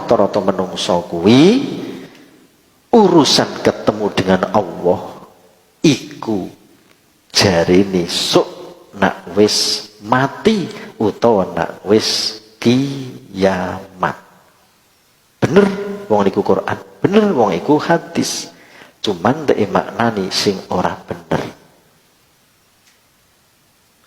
rata-rata menungso kuwi urusan ketemu dengan Allah iku jarine sok nak wis mati utawa nak wis kiamat. Bener wong iku Quran, bener wong iku hadis. Cuman ndek maknani sing ora bener.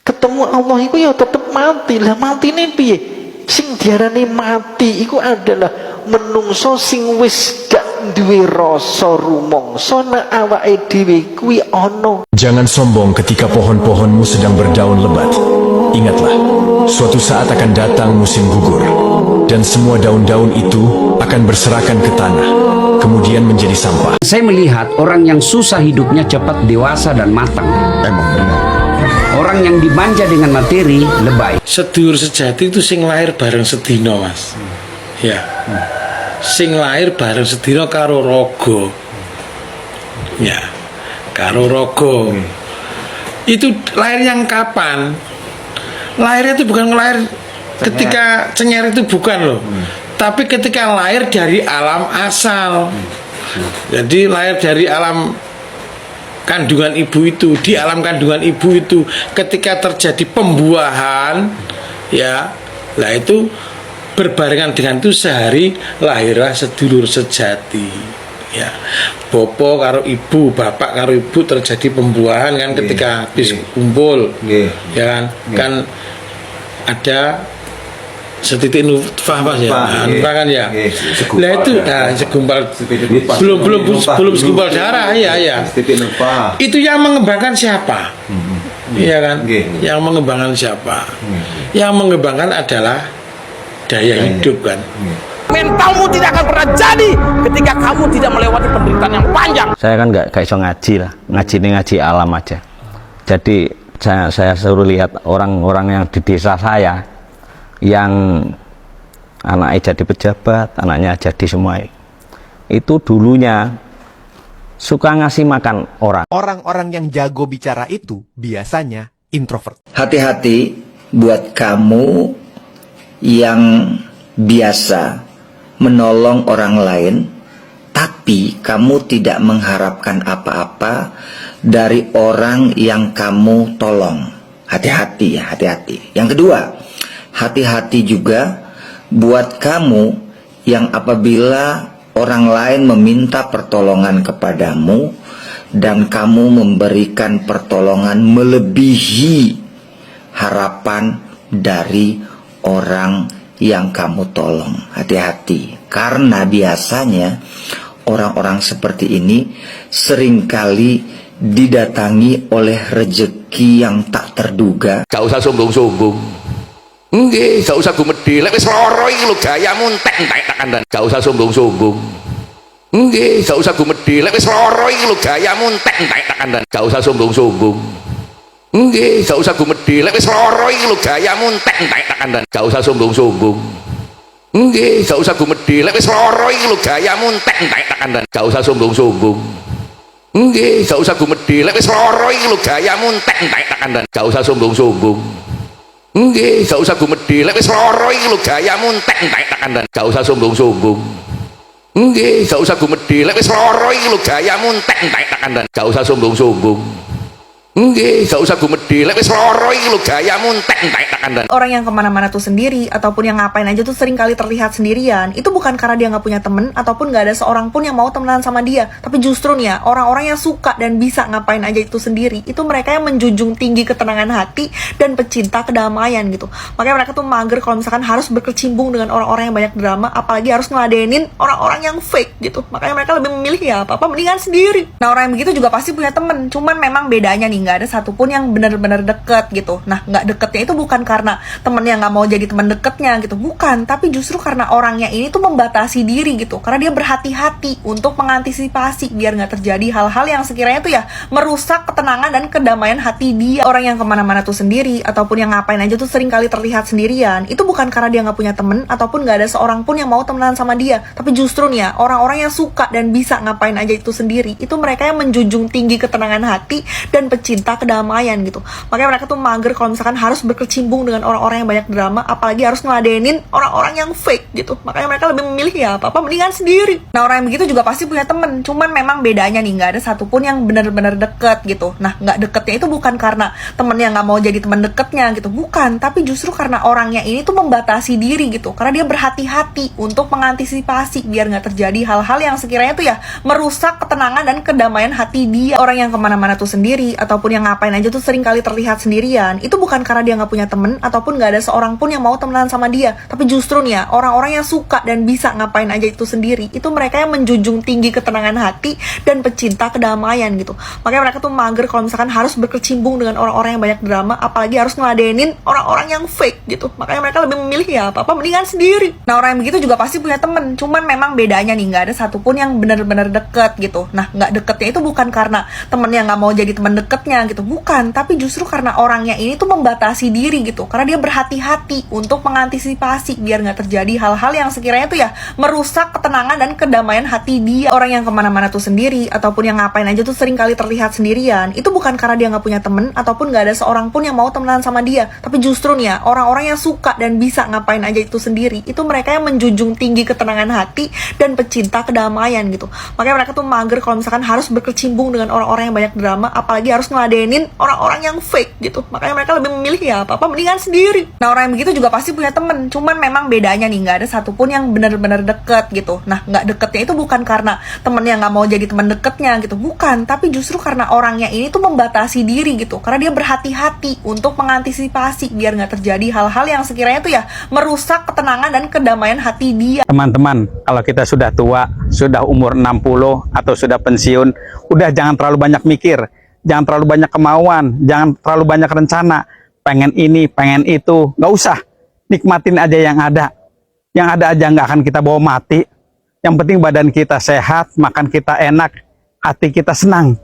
Ketemu Allah iku ya tetep mati. Lah matine piye? Sing diarani mati iku adalah menungso sing wis gak duwe rasa rumangsa nek awake dhewe kuwi ana. Jangan sombong ketika pohon-pohonmu sedang berdaun lebat. Ingatlah, suatu saat akan datang musim gugur, dan semua daun-daun itu akan berserakan ke tanah, kemudian menjadi sampah. Saya melihat orang yang susah hidupnya cepat dewasa dan matang. Emang benar. Orang yang dimanja dengan materi lebay. Sedulur sejati itu sing lahir bareng sedina, Mas. Ya. Sing lahir bareng sedina karo raga. Ya. Karo raga. Itu lahir yang kapan? Lahirnya itu bukan lahir ketika cenyer itu bukan loh. Tapi ketika lahir dari alam asal. Jadi lahir dari alam kandungan ibu itu, di alam kandungan ibu itu ketika terjadi pembuahan, ya, lah itu berbarengan dengan itu sehari lahirlah sedulur sejati, ya, bopo karo ibu, bapak karo ibu terjadi pembuahan kan ketika habis kumpul, ya kan, kan ada setitik nutfah Mas ya, nutfah kan ya. Lah itu segumpal belum segumpal darah ya. Itu yang mengembangkan siapa? Iya kan? Yang mengembangkan siapa? Yang mengembangkan adalah daya hidup kan. Mentalmu tidak akan pernah jadi ketika kamu tidak melewati penderitaan yang panjang. Saya kan nggak iso ngaji lah, ngaji alam aja. Jadi saya suruh lihat orang-orang yang di desa saya yang anaknya jadi pejabat, anaknya jadi semua, itu dulunya suka ngasih makan orang. Orang-orang yang jago bicara itu biasanya introvert. Hati-hati buat kamu yang biasa menolong orang lain, tapi kamu tidak mengharapkan apa-apa dari orang yang kamu tolong. Hati-hati ya, hati-hati. Yang kedua, hati-hati juga buat kamu yang apabila orang lain meminta pertolongan kepadamu dan kamu memberikan pertolongan melebihi harapan dari orang yang kamu tolong. Hati-hati, karena biasanya orang-orang seperti ini seringkali didatangi oleh rezeki yang tak terduga. Gak usah sombong-sombong. Nggih, gak usah gumedhe. Lek wis lara iki lho gayamu entek-entek tak kandhan. Gak usah sombong-sombong. Nggih, gak usah gumedhe. Lek wis lara iki lho gayamu entek-entek tak kandhan. Gak usah sombong-sombong. Nggih, gak usah gumedhe. Lek wis lara iki lho gayamu entek-entek tak kandhan. Gak usah sombong-sombong. Nggih, gak usah gumedhe. Lek wis lara iki lho gayamu entek-entek tak kandhan. Gak usah sombong-sombong. Nggih, gak usah gumedhe. Lek wis lara iki lho gayamu entek-entek tak kandhan. Gak usah sombong-sombong. Nggih, gak usah gumedhe. Lek wis lara iki lho gayamu entek-entek tak kandhan. Gak usah sombong-sombong. Nggih, gak usah gumedhe. Lek wis lara iki lho gayamu entek-entek tak kandhan. Gak usah sombong-sombong. Nggih, gak usah gumedhe. Lek wis lara iki lho gayamu entek-entek tak kandhan. Orang yang kemana-mana tuh sendiri ataupun yang ngapain aja tuh sering kali terlihat sendirian, itu bukan karena dia nggak punya temen ataupun nggak ada seorang pun yang mau temenan sama dia, tapi justru nih ya, orang-orang yang suka dan bisa ngapain aja itu sendiri, itu mereka yang menjunjung tinggi ketenangan hati dan pecinta kedamaian gitu. Makanya mereka tuh mager kalau misalkan harus berkecimpung dengan orang-orang yang banyak drama, apalagi harus ngeladenin orang-orang yang fake gitu. Makanya mereka lebih memilih ya apa-apa mendingan sendiri. Nah, orang yang begitu juga pasti punya temen, cuman memang bedanya nih, nggak ada satupun yang benar-benar deket gitu. Nah, nggak deketnya itu bukan karena temennya nggak mau jadi teman deketnya gitu, bukan, tapi justru karena orangnya ini tuh membatasi diri gitu, karena dia berhati-hati untuk mengantisipasi biar nggak terjadi hal-hal yang sekiranya tuh ya merusak ketenangan dan kedamaian hati dia. Orang yang kemana-mana tuh sendiri ataupun yang ngapain aja tuh sering kali terlihat sendirian, itu bukan karena dia nggak punya temen ataupun nggak ada seorang pun yang mau temenan sama dia, tapi justru nih ya, orang-orang yang suka dan bisa ngapain aja itu sendiri, itu mereka yang menjunjung tinggi ketenangan hati dan pecinta pecinta kedamaian gitu. Makanya mereka tuh mager kalau misalkan harus berkecimpung dengan orang-orang yang banyak drama, apalagi harus ngeladenin orang-orang yang fake gitu. Makanya mereka lebih memilih ya apa-apa mendingan sendiri. Nah, orang yang begitu juga pasti punya temen, cuman memang bedanya nih nggak ada satupun yang benar-benar deket gitu. Nah, nggak deketnya itu bukan karena temennya nggak mau jadi teman deketnya gitu, bukan, tapi justru karena orangnya ini tuh membatasi diri gitu, karena dia berhati-hati untuk mengantisipasi biar nggak terjadi hal-hal yang sekiranya tuh ya merusak ketenangan dan kedamaian hati dia. Orang yang kemana-mana tuh sendiri ataupun yang ngapain aja tuh sering kali terlihat sendirian, itu bukan karena dia nggak punya temen ataupun nggak ada seorang pun yang mau temenan sama dia, tapi justru nih ya orang-orang yang suka dan bisa ngapain aja itu sendiri, itu mereka yang menjunjung tinggi ketenangan hati dan pecinta kedamaian gitu. Makanya mereka tuh mager kalau misalkan harus berkecimpung dengan orang-orang yang banyak drama, apalagi harus ngeladenin orang-orang yang fake gitu. Makanya mereka lebih memilih ya apa-apa mendingan sendiri. Nah, orang yang begitu juga pasti punya temen, cuman memang bedanya nih nggak ada satupun yang benar-benar deket gitu. Nah, nggak deketnya itu bukan karena temennya nggak mau jadi teman deketnya gitu, bukan, tapi justru karena orangnya ini tuh membatasi diri gitu, karena dia berhati-hati untuk mengantisipasi biar nggak terjadi hal-hal yang sekiranya tuh ya merusak ketenangan dan kedamaian hati dia. Orang yang kemana-mana tuh sendiri ataupun yang ngapain aja tuh sering kali terlihat sendirian, itu bukan karena dia nggak punya temen ataupun nggak ada seorang pun yang mau temenan sama dia, tapi justru nih ya orang-orang yang suka dan bisa ngapain aja itu sendiri, itu mereka yang menjunjung tinggi ketenangan hati dan pecinta kedamaian gitu. Makanya mereka tuh mager kalau misalkan harus berkecimpung dengan orang-orang yang banyak drama, apalagi harus ngeladenin orang-orang yang fake gitu. Makanya mereka lebih memilih ya apa-apa mendingan sendiri. Nah, orang yang begitu juga pasti punya temen, cuman memang bedanya nih nggak ada satupun yang benar-benar deket gitu. Nah, nggak deketnya itu bukan karena temennya nggak mau jadi teman deketnya gitu, bukan, tapi justru karena orangnya ini tuh membatasi diri gitu, karena dia berhati-hati untuk mengantisipasi biar nggak terjadi hal-hal yang sekiranya tuh ya merusak ketenangan dan kedamaian hati dia. Teman-teman, kalau kita sudah tua, sudah umur 60 atau sudah pensiun, udah jangan terlalu banyak mikir, jangan terlalu banyak kemauan, jangan terlalu banyak rencana, pengen ini, pengen itu, nggak usah. Nikmatin aja yang ada. Yang ada aja nggak akan kita bawa mati. Yang penting badan kita sehat, makan kita enak, hati kita senang.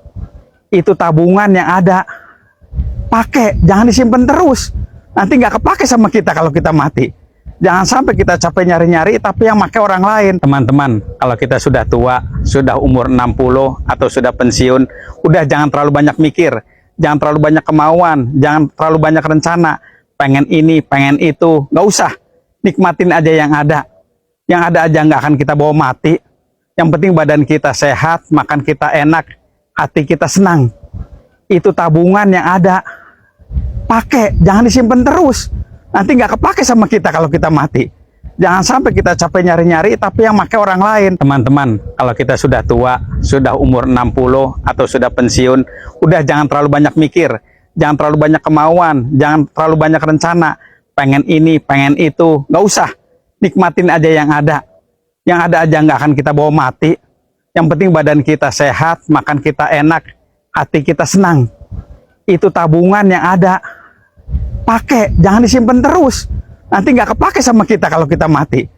Itu tabungan yang ada. Pakai, jangan disimpan terus. Nanti nggak kepake sama kita kalau kita mati. Jangan sampai kita capek nyari-nyari tapi yang pakai orang lain. Teman-teman, kalau kita sudah tua, sudah umur 60 atau sudah pensiun, udah jangan terlalu banyak mikir, jangan terlalu banyak kemauan, jangan terlalu banyak rencana, pengen ini, pengen itu, nggak usah. Nikmatin aja yang ada. Yang ada aja nggak akan kita bawa mati. Yang penting badan kita sehat, makan kita enak, hati kita senang. Itu tabungan yang ada. Pakai, jangan disimpan terus. Nanti nggak kepake sama kita kalau kita mati. Jangan sampai kita capek nyari-nyari tapi yang pakai orang lain. Teman-teman, kalau kita sudah tua, sudah umur 60 atau sudah pensiun, udah jangan terlalu banyak mikir, jangan terlalu banyak kemauan, jangan terlalu banyak rencana, pengen ini, pengen itu, nggak usah. Nikmatin aja yang ada. Yang ada aja nggak akan kita bawa mati. Yang penting badan kita sehat, makan kita enak, hati kita senang. Itu tabungan yang ada. Pakai, jangan disimpan terus. Nanti nggak kepake sama kita kalau kita mati.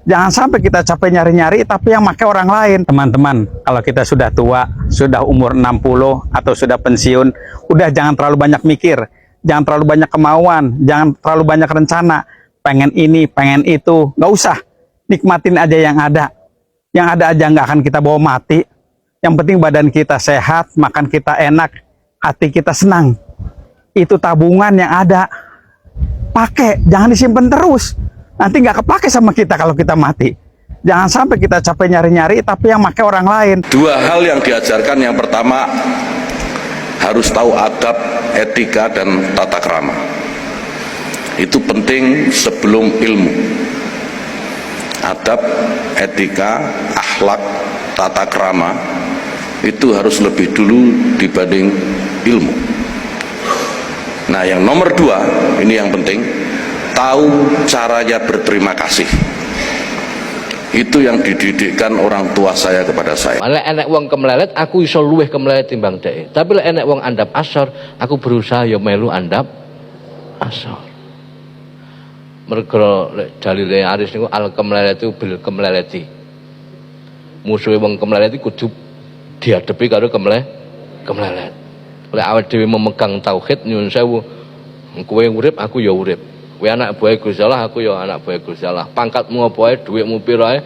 Jangan sampai kita capek nyari-nyari tapi yang pakai orang lain. Teman-teman, kalau kita sudah tua, sudah umur 60 atau sudah pensiun, udah jangan terlalu banyak mikir, jangan terlalu banyak kemauan, jangan terlalu banyak rencana, pengen ini, pengen itu, nggak usah. Nikmatin aja yang ada. Yang ada aja nggak akan kita bawa mati. Yang penting badan kita sehat, makan kita enak, hati kita senang. Itu tabungan yang ada. Pakai, jangan disimpan terus. Nanti nggak kepake sama kita kalau kita mati. Jangan sampai kita capek nyari-nyari tapi yang pakai orang lain. Dua hal yang diajarkan, yang pertama harus tahu adab, etika, dan tata krama. Itu penting sebelum ilmu. Adab, etika, akhlak, tata krama itu harus lebih dulu dibanding ilmu. Nah, yang nomor dua, ini yang penting, tahu caranya berterima kasih. Itu yang dididikkan orang tua saya kepada saya. Lek enek wong kemlelet, aku iso luwih kemlelet timbang dhek. Tapi lek enek wong andap asor, aku berusaha ya melu andap asor. Mergo lek dalile Aris niku al kemleletu bil kemleleti. Musuhe wong kemlelet iku kudu diadepi karo kemlelet. Oleh awake dhewe memegang tauhid nyuwun sewu, kowe urip aku ya urip, kowe anak buah Gusti Allah aku ya anak buah Gusti Allah, pangkatmu apa ae dhuwitmu pira ae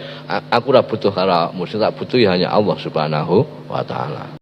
aku ora butuh karo awakmu, sing tak butuh ya hanya Allah Subhanahu wa taala.